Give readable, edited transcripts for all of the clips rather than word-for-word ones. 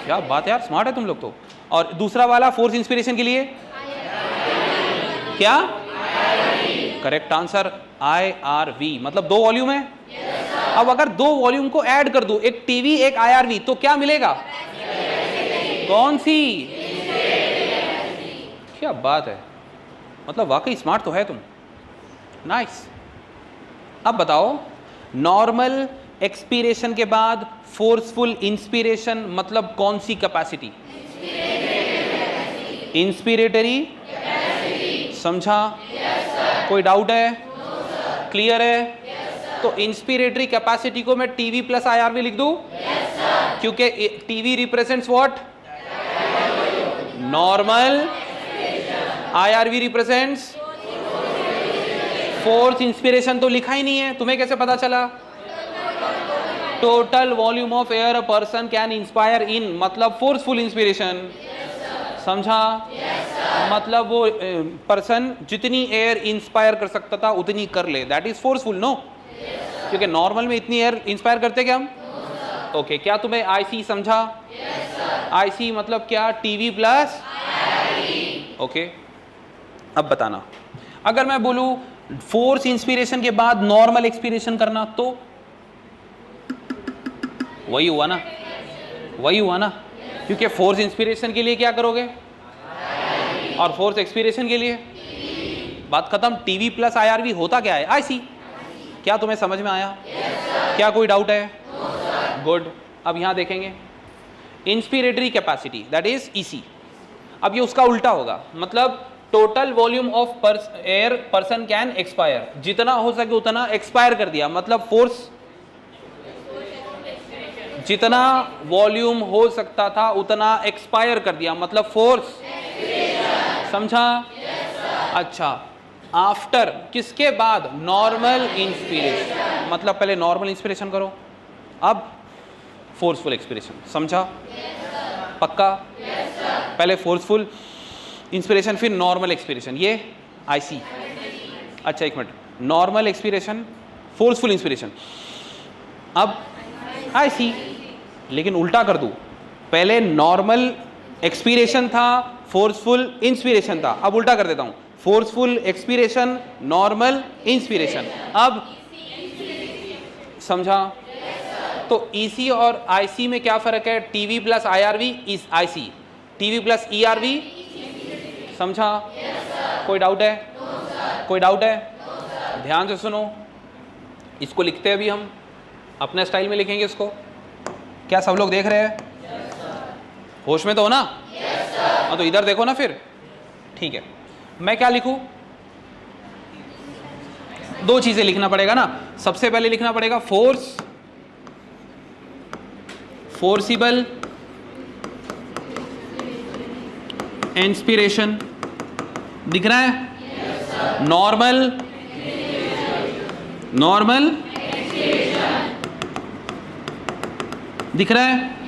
क्या बात है यार, स्मार्ट है तुम लोग तो। और दूसरा वाला फोर्स इंस्पिरेशन के लिए क्या? करेक्ट आंसर IRV, मतलब 2 वॉल्यूम है। अब अगर 2 वॉल्यूम को ऐड कर दूं, एक टीवी एक IRV, तो क्या मिलेगा? कौन सी? क्या बात है, मतलब वाकई स्मार्ट तो है तुम। नाइस। अब बताओ, नॉर्मल एक्सपीरेशन के बाद फोर्सफुल इंस्पिरेशन मतलब कौन सी कैपेसिटी? इंस्पिरेटरी। समझा? कोई डाउट है? क्लियर है? तो इंस्पिरेटरी कैपेसिटी को मैं टीवी प्लस IRV लिख दूं? क्योंकि TV represents what? Normal, IRV represents force inspiration. तो लिखा ही नहीं है, तुम्हें कैसे पता चला? Total volume of air a person can inspire in, मतलब फोर्सफुल इंस्पिरेशन। समझा? मतलब वो पर्सन जितनी एयर इंस्पायर कर सकता था उतनी कर ले, दैट इज फोर्सफुल। नो, क्योंकि नॉर्मल में इतनी एयर इंस्पायर करते क्या हम? ओके, क्या तुम्हें IC समझा? IC मतलब क्या? TV plus. ओके, अब बताना, अगर मैं बोलूं फोर्स इंस्पिरेशन के बाद नॉर्मल एक्सपीरेशन करना, तो वही हुआ ना, वही हुआ ना, क्योंकि फोर्स इंस्पिरेशन के लिए क्या करोगे और फोर्स एक्सपीरेशन के लिए? बात खत्म। टीवी प्लस IRV होता क्या है? IC। क्या तुम्हें समझ में आया? क्या कोई डाउट है? गुड। अब यहां देखेंगे inspiratory capacity that is EC। अब ये उसका उल्टा होगा, मतलब total volume of air person can expire, जितना हो सके उतना एक्सपायर कर दिया, मतलब फोर्स, जितना वॉल्यूम हो सकता था उतना एक्सपायर कर दिया, मतलब फोर्स। समझा? अच्छा, आफ्टर किसके बाद? नॉर्मल इंस्पिरेशन, मतलब पहले नॉर्मल इंस्पिरेशन करो, अब फोर्सफुल एक्सपिरेशन। समझा? पक्का? पहले फोर्सफुल इंस्पिरेशन फिर नॉर्मल एक्सपिरेशन, ये IC। अच्छा एक minute, normal expiration forceful inspiration, अब IC। लेकिन उल्टा कर दूं, पहले नॉर्मल एक्सपिरेशन था, फोर्सफुल इंस्पिरेशन था, अब उल्टा कर देता हूं, फोर्सफुल एक्सपिरेशन, नॉर्मल इंस्पिरेशन। अब समझा? तो EC और IC में क्या फर्क है? TV plus IRV is IC, TV plus ERV। समझा? कोई डाउट है? कोई डाउट है? ध्यान से सुनो, इसको लिखते हैं, अभी हम अपने स्टाइल में लिखेंगे इसको। क्या सब लोग देख रहे हैं? होश में तो हो ना? हाँ, तो इधर देखो ना फिर। ठीक है, मैं क्या लिखूं? 2 चीजें लिखना पड़ेगा ना। सबसे पहले लिखना पड़ेगा फोर्स, फोर्सिबल इंस्पिरेशन, दिख रहा है? नॉर्मल, नॉर्मल दिख रहा है?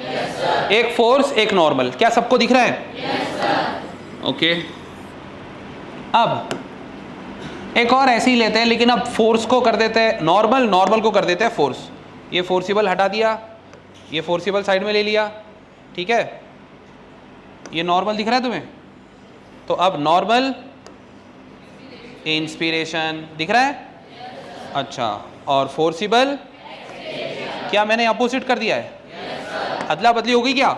एक फोर्स एक नॉर्मल, क्या सबको दिख रहा है? ओके। अब एक और ऐसे ही लेते हैं, लेकिन अब फोर्स को कर देते हैं नॉर्मल, नॉर्मल को कर देते हैं फोर्स। ये फोर्सिबल हटा दिया, ये फोर्सिबल साइड में ले लिया, ठीक है? ये नॉर्मल दिख रहा है तुम्हें? तो अब नॉर्मल इंस्पिरेशन दिख रहा है? अच्छा, और फोर्सिबल, क्या मैंने अपोजिट कर दिया है? अदला बदली हो गई क्या?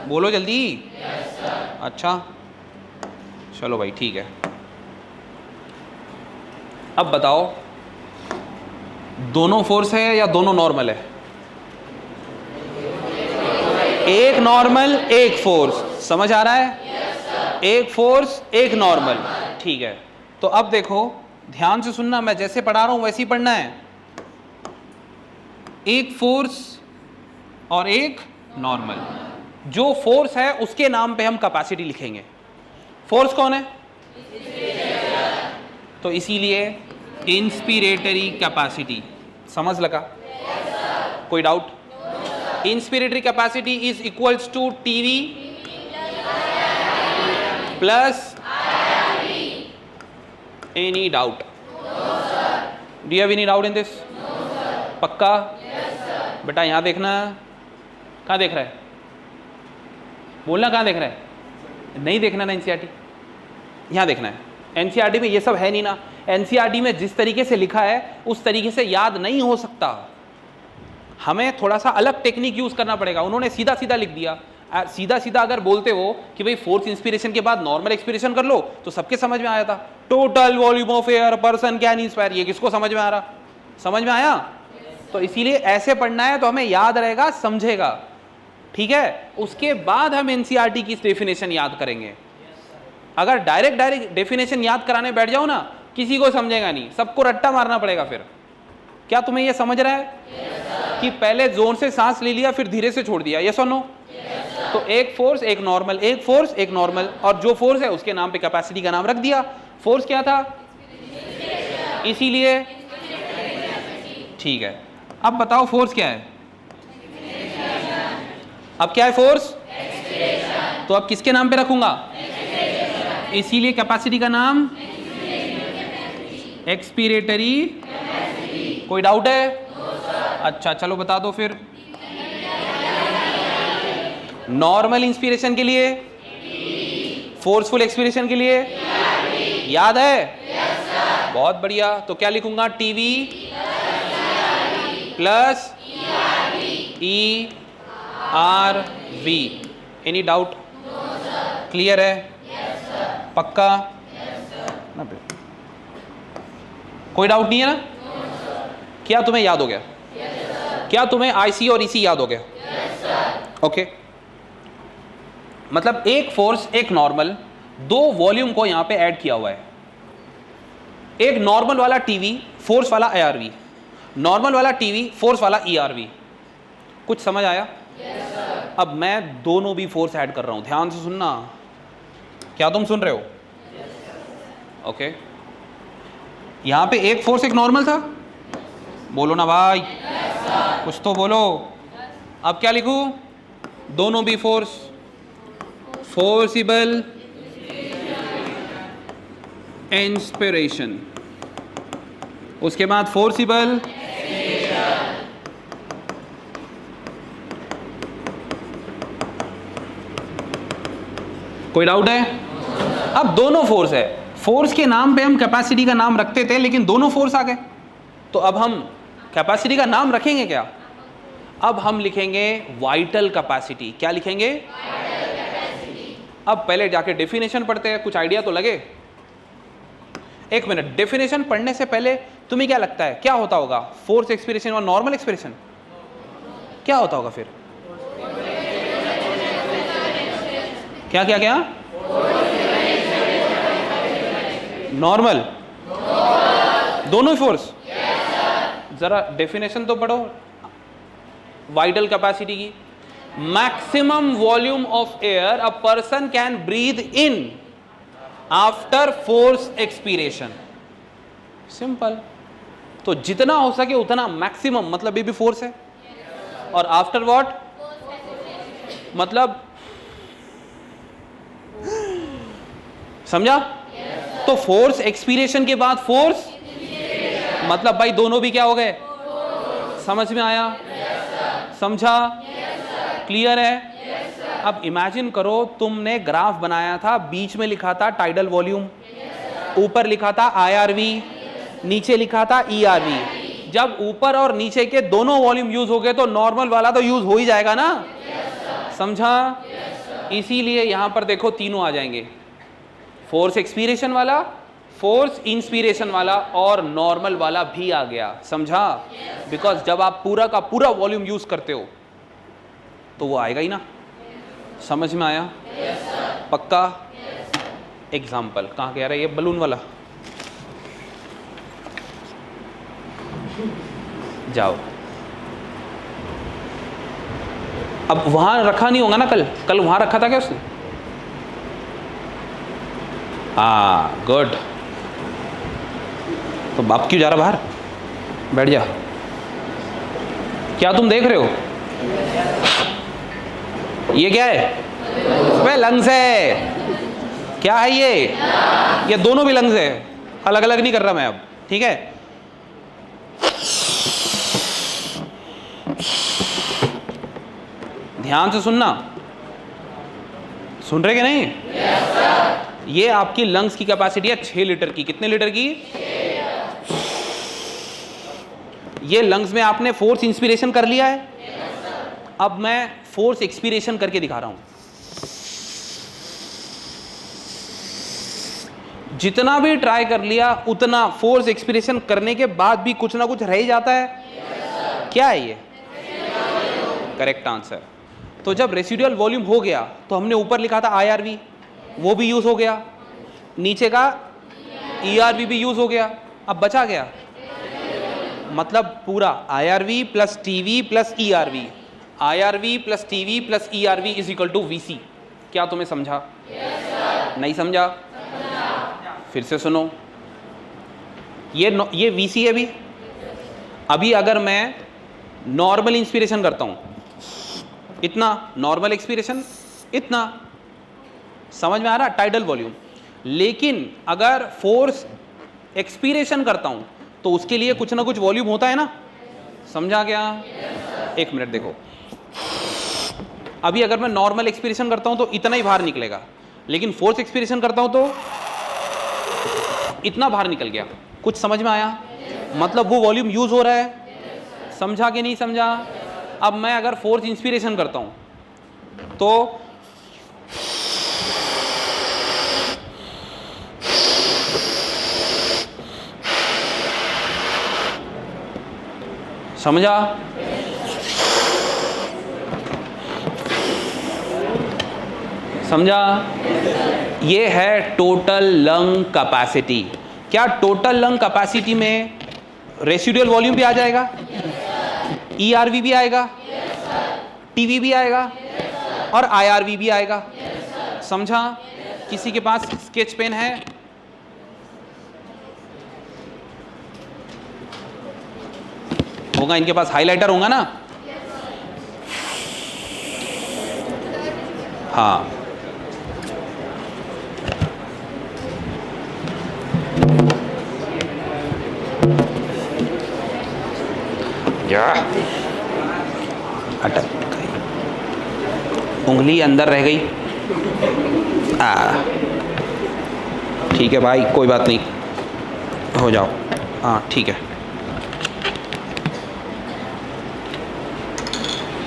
बोलो जल्दी। अच्छा चलो भाई, ठीक है। अब बताओ, दोनों फोर्स है या दोनों नॉर्मल है? एक नॉर्मल एक फोर्स, समझ आ रहा है? एक फोर्स एक नॉर्मल, ठीक है। तो अब देखो, ध्यान से सुनना, मैं जैसे पढ़ा रहा हूं वैसे ही पढ़ना है। एक फोर्स और एक नॉर्मल, जो फोर्स है उसके नाम पे हम कैपेसिटी लिखेंगे। फोर्स कौन है? तो इसीलिए इंस्पिरेटरी कैपेसिटी। समझ लगा? कोई doubt? Inspiratory capacity is equals to TV plus any doubt? Do you have any doubt in this? पक्का? बेटा यहां देखना, कहां देख रहा है? बोलना कहाँ देख रहा है, नहीं देखना ना एनसीईआरटी, यहाँ देखना है। एनसीईआरटी में ये सब है नहीं ना, एनसीईआरटी में जिस तरीके से लिखा है उस तरीके से याद नहीं हो सकता, हमें थोड़ा सा अलग टेक्निक यूज करना पड़ेगा। उन्होंने सीधा सीधा लिख दिया, सीधा सीधा अगर बोलते हो कि भाई फोर्स इंस्पिरेशन के बाद नॉर्मल एक्सपिरेशन कर लो तो सबके समझ में आया था। Total volume of air person can inspire, ये किसको समझ में आ रहा, समझ में आया? तो इसीलिए ऐसे पढ़ना है तो हमें याद रहेगा, समझेगा, ठीक है। उसके बाद हम एनसीईआरटी की डेफिनेशन याद करेंगे। अगर डायरेक्ट डेफिनेशन याद कराने बैठ जाओ ना, किसी को समझेगा नहीं, सबको रट्टा मारना पड़ेगा फिर। क्या तुम्हें यह समझ रहा है कि पहले जोर से सांस ले लिया फिर धीरे से छोड़ दिया, यस और नो? तो एक फोर्स एक नॉर्मल, एक फोर्स एक नॉर्मल, और जो फोर्स है उसके नाम पे कैपेसिटी का नाम रख दिया। फोर्स क्या था? इसीलिए ठीक है। अब बताओ फोर्स क्या है? अब क्या है फोर्स? तो अब किसके नाम पे रखूंगा? इसीलिए कैपेसिटी का नाम एक्सपीरेटरी। कोई डाउट है? अच्छा चलो बता दो फिर। नॉर्मल इंस्पिरेशन के लिए, फोर्सफुल एक्सपिरेशन के लिए याद है? बहुत बढ़िया। तो क्या लिखूंगा? TV plus E R V. Any doubt? Clear है? पक्का? कोई डाउट नहीं है ना? क्या तुम्हें याद हो गया? क्या तुम्हें आईसी और ईसी याद हो गया? ओके। मतलब एक फोर्स एक नॉर्मल, दो वॉल्यूम को यहां पे ऐड किया हुआ है। एक नॉर्मल वाला टीवी, फोर्स वाला एआरवी, नॉर्मल वाला टीवी, फोर्स वाला ईआरवी। कुछ समझ आया? अब मैं दोनों भी फोर्स ऐड कर रहा हूं, ध्यान से सुनना। क्या तुम सुन रहे हो? ओके। यहां पे एक फोर्स एक नॉर्मल था, बोलो ना भाई, कुछ तो बोलो। अब क्या लिखूं? दोनों भी फोर्स, फोर्सिबल इंस्पिरेशन, उसके बाद फोर्सिबल कोई डाउट है? अब दोनों फोर्स है, फोर्स के नाम पे हम कैपेसिटी का नाम रखते थे लेकिन दोनों फोर्स आ गए, तो अब हम कैपेसिटी का नाम रखेंगे क्या? अब हम लिखेंगे वाइटल कैपेसिटी। क्या लिखेंगे? अब पहले जाके डेफिनेशन पढ़ते हैं, कुछ आइडिया तो लगे। एक मिनट, डेफिनेशन पढ़ने से पहले तुम्हें क्या लगता है क्या होता होगा? फोर्स एक्सपिरेशन और नॉर्मल एक्सपिरेशन क्या होता होगा फिर? क्या क्या क्या? नॉर्मल दोनों फोर्स? जरा डेफिनेशन तो पढ़ो वाइटल कैपेसिटी की। Maximum volume of air a person can breathe in after force expiration. Simple. तो जितना हो सके उतना मैक्सिमम, मतलब ये भी फोर्स है। और आफ्टर व्हाट? मतलब समझा? तो फोर्स एक्सपीरेशन के बाद फोर्स, मतलब भाई दोनों भी क्या हो गए? समझ में आया? समझा? क्लियर है? अब इमेजिन करो तुमने ग्राफ बनाया था, बीच में लिखा था टाइडल वॉल्यूम, ऊपर लिखा था आईआरवी, नीचे लिखा था ईआरवी। जब ऊपर और नीचे के दोनों वॉल्यूम यूज हो गए तो नॉर्मल वाला तो यूज हो ही जाएगा ना? समझा? इसीलिए यहां पर देखो तीनों आ जाएंगे, फोर्स एक्सपीरेशन वाला, फोर्स इंस्पिरेशन वाला और नॉर्मल वाला भी आ गया। समझा? बिकॉज जब आप पूरा का पूरा वॉल्यूम यूज करते हो तो वो आएगा ही ना। समझ में आया? पक्का? एग्जाम्पल कहाँ कह रहा है ये बलून वाला? जाओ। अब वहां रखा नहीं होगा ना, कल वहां रखा था क्या उसने? हाँ गुड। तो बाप क्यों जा रहा बाहर? बैठ जा। क्या तुम देख रहे हो? ये क्या है? वे लंग्स है। क्या है ये दोनों भी लंग्स है, अलग अलग नहीं कर रहा मैं अब, ठीक है? ध्यान से सुनना। सुन रहे कि नहीं? ये आपकी लंग्स की कैपेसिटी है 6 लीटर की। कितने लीटर की? ये लंग्स में आपने फोर्स इंस्पिरेशन कर लिया है। अब मैं फोर्स एक्सपीरेशन करके दिखा रहा हूं। जितना भी ट्राई कर लिया उतना फोर्स एक्सपीरेशन करने के बाद भी कुछ ना कुछ रह ही जाता है। क्या है ये? Correct answer. तो जब रेसिडुअल वॉल्यूम हो गया तो हमने ऊपर लिखा था IRV, वो भी यूज हो गया, नीचे का ERV भी यूज हो गया। अब बचा गया मतलब पूरा IRV plus TV plus ERV, IRV plus TV plus ERV is equal to VC। क्या तुम्हें समझा? नहीं समझा? फिर से सुनो, ये VC है भी। अभी अगर मैं नॉर्मल इंस्पिरेशन करता हूं इतना, नॉर्मल एक्सपीरेशन इतना, समझ में आ रहा? Tidal volume. लेकिन अगर फोर्स एक्सपीरेशन करता हूं तो उसके लिए कुछ ना कुछ वॉल्यूम होता है ना। समझा क्या? एक मिनट देखो, अभी अगर मैं नॉर्मल एक्सपीरेशन करता हूं तो इतना ही बाहर निकलेगा, लेकिन फोर्स एक्सपीरेशन करता हूं तो इतना बाहर निकल गया। कुछ समझ में आया? मतलब वो वॉल्यूम यूज हो रहा है। समझा कि नहीं समझा? अब मैं अगर फोर्स इंस्पिरेशन करता हूं तो समझा? समझा? ये है टोटल लंग कैपेसिटी। क्या टोटल लंग कैपेसिटी में रेसिडुअल वॉल्यूम भी आ जाएगा? ERV भी आएगा, TV भी आएगा और IRV भी आएगा। समझा? किसी के पास स्केच पेन है? होगा, इनके पास हाइलाइटर होगा ना? हाँ, अटक गई, उंगली अंदर रह गई। ठीक है भाई, कोई बात नहीं, हो जाओ। हाँ ठीक है।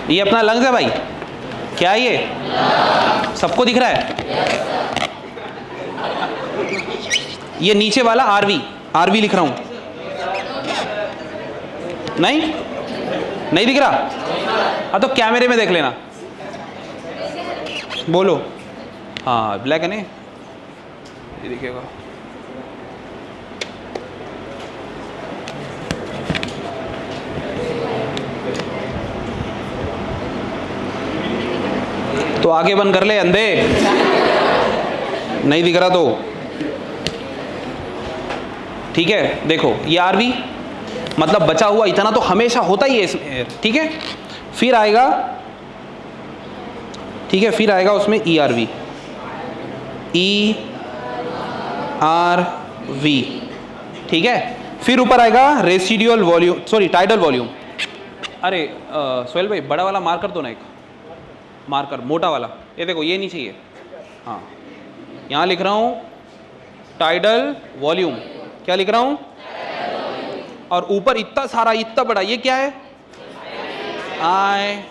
ये अपना लंग्स है भाई। क्या है ये? सबको दिख रहा है? ये नीचे वाला RV लिख रहा हूं। नहीं दिख रहा? हाँ तो कैमरे में देख लेना। बोलो। हाँ ब्लैक है नहीं, ये दिखेगा। तो आगे बंद कर ले अंधे, नहीं दिख रहा तो। ठीक है, देखो ये RV मतलब बचा हुआ इतना तो हमेशा होता ही है इसमें। ठीक है, फिर आएगा, ठीक है, फिर आएगा उसमें ERV, ठीक है। फिर ऊपर आएगा residual volume, sorry tidal volume. अरे सोहेल भाई, बड़ा वाला मार्कर दो ना, एक मार्कर मोटा वाला। ये देखो, ये नहीं चाहिए। हाँ, यहाँ लिख रहा हूँ टाइडल वॉल्यूम। क्या लिख रहा हूँ? और ऊपर इतना सारा, इतना बड़ा, ये क्या है? IRV।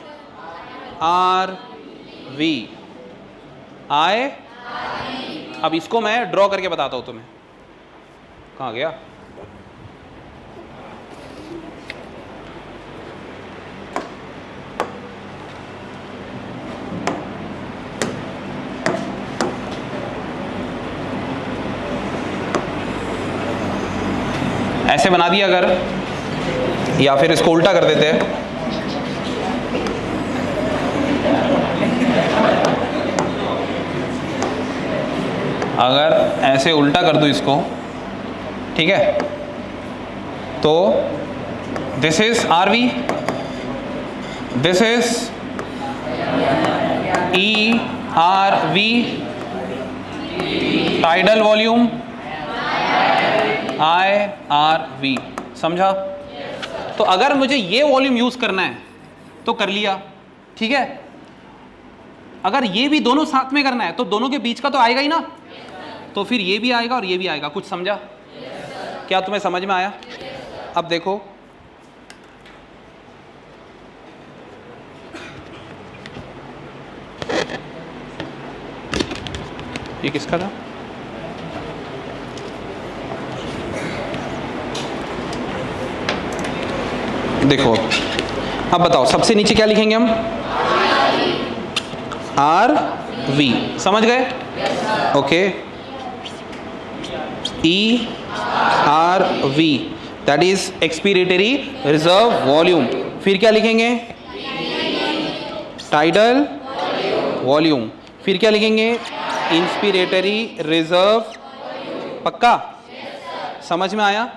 अब इसको मैं ड्रॉ करके बताता हूं तुम्हें। कहाँ गया? ऐसे बना दिया अगर, या फिर इसको उल्टा कर देते हैं। अगर ऐसे उल्टा कर दूं इसको, ठीक है, तो this is RV, this is ERV, tidal volume IRV। समझा? तो अगर मुझे ये वॉल्यूम यूज करना है तो कर लिया, ठीक है। अगर ये भी दोनों साथ में करना है तो दोनों के बीच का तो आएगा ही ना, तो फिर ये भी आएगा और ये भी आएगा। कुछ समझा? क्या तुम्हें समझ में आया? अब देखो, ये किसका था? देखो अब बताओ, सबसे नीचे क्या लिखेंगे हम? आर वी, समझ गए? Okay, E R V, that is expiratory reserve volume. फिर क्या लिखेंगे? Tidal volume. फिर क्या लिखेंगे? Inspiratory reserve. पक्का? समझ में आया?